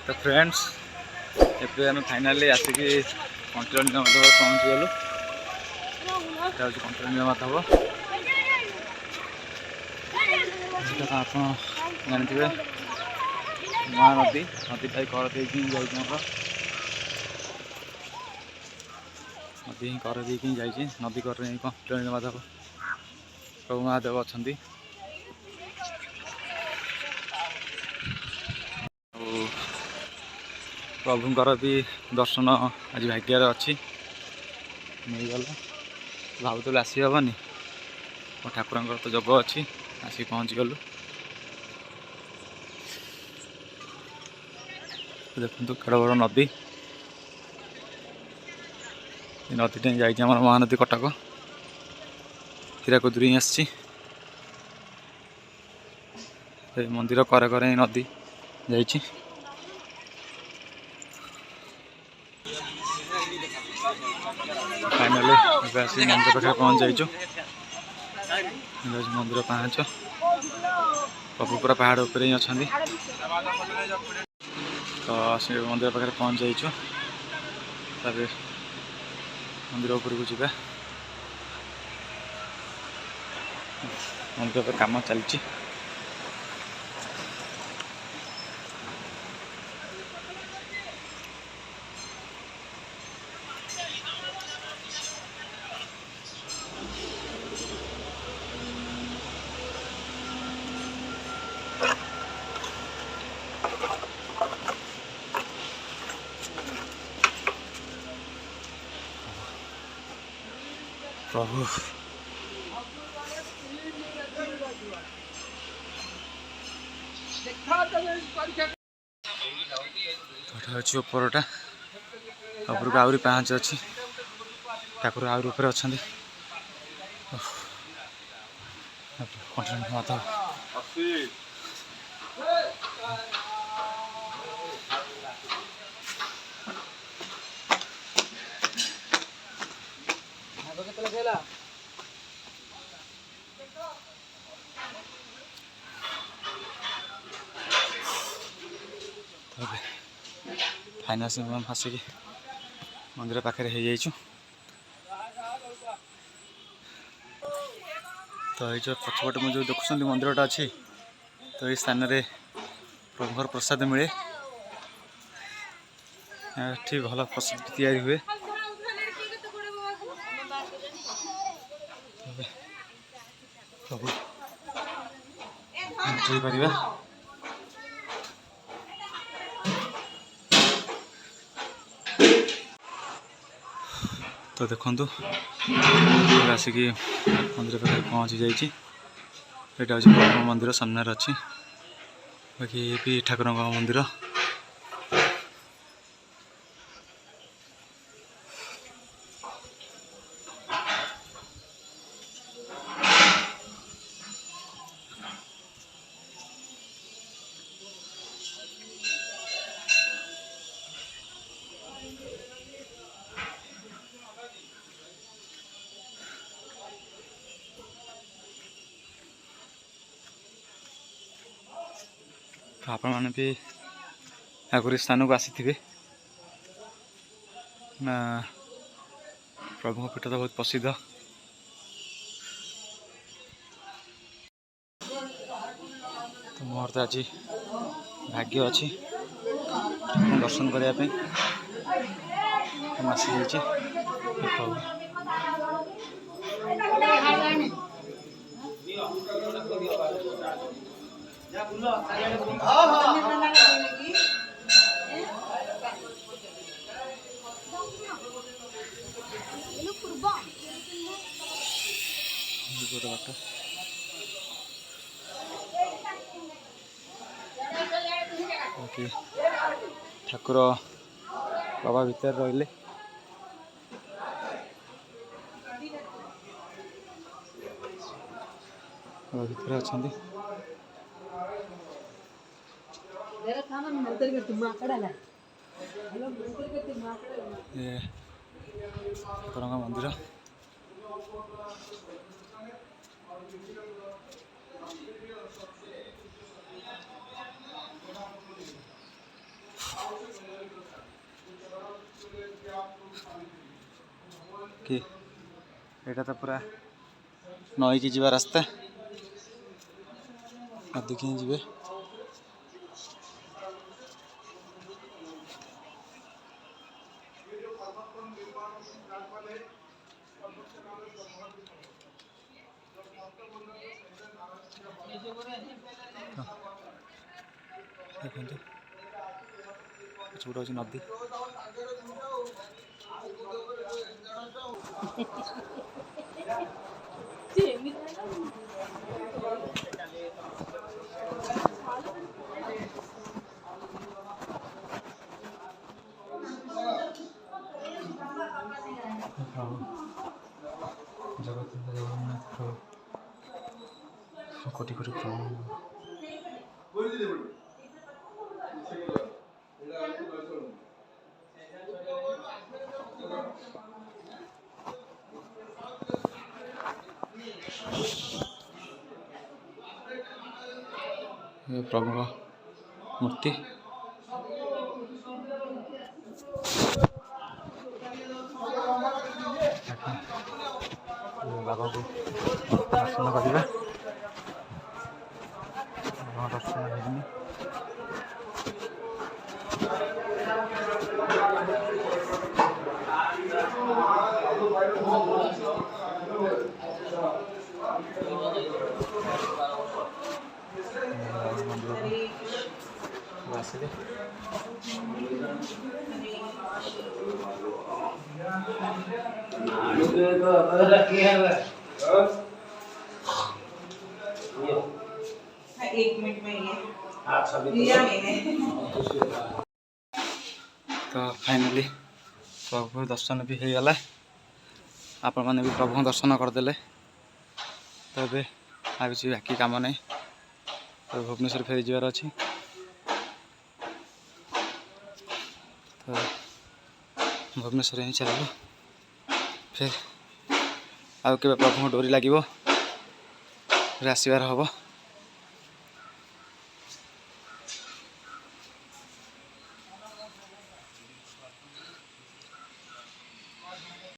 तो फ्रेंड्स एवं आम फाइनाली आसिक कंटोल नीलमाधव पहुँची गलु। यहाँ हूँ कंटोल नीलमाधव। आप जानते नुआ नदी नदी टाइप कर देकी नदी ही कर देकी जाइए नदी कर कंटोल नीलमाधव प्रभु महादेव अच्छा। प्रभुंकर भी दर्शन आज भाग्य अच्छी नहीं गल भावुल आसी हेनी ठाकुर तो जग अच्छी आसिक पहुँची गलु। देखो केड़ बड़ नदी नदी टे जा महानदी कटक हीराकुद ही आसी मंदिर करे करे नदी जाइए। फाइनाली आस मंदिर पाखे पहुँच जाइचु। मंदिर पाहाच प्रभु पूरा पहाड़ उपर ही अच्छा तो से मंदिर पाखे पहुँच जाइचु। मंदिर उपरकू जा मंदिर पर काम चलती। प्रभु अच्छी उपरटा उपरक आहरी पाँच अच्छी ठाकुर आहरी ऊपर अच्छा माता फाइनास आसिक मंदिर पाखे हो जाइचु। तो ये जो पछपटे मुझे जो देखुं मंदिरटा अच्छी तो ये स्थान में प्रभुर प्रसाद मिले ठीक भल प्रसाद तैयारी हुए। प्रभु पारिबा तो देखु आसिक मंदिर पाखे पहुँची जाइए। यहाँ हूँ मंदिर सामने अच्छी बाकी ये भी ठाकुर मंदिर। तो आपण मैंने भी आगुरी स्थान को आसी ना प्रभु पीठ तो बहुत प्रसिद्ध। तो मोर तो आज भाग्य अच्छी दर्शन करने आसी गोटे बाट ठाकुर बाबा भीतर रहिले भीतर अच्छा ठाकुर मंदिर। कि एटा तो पूरा नई की जीवा रास्ता नदी की जी देखते छोटा अच्छी नदी जगन्नाथ प्रभु कोटि कोटि प्रणाम प्रभु का मूर्ति बाबा को दर्शन करवा दर्शन होनी आसिले एक मिनट में ये तो फाइनली प्रभु दर्शन भी हो गला आपण मैंने भी प्रभु दर्शन करदे तो ये आ किसी बाकी कम नहीं तो भुवनेश्वर फेरी जीवार अच्छी तो भुवनेश्वर ही चलो फिर आउ के प्रभु डोरी लगे फिर आसबार हम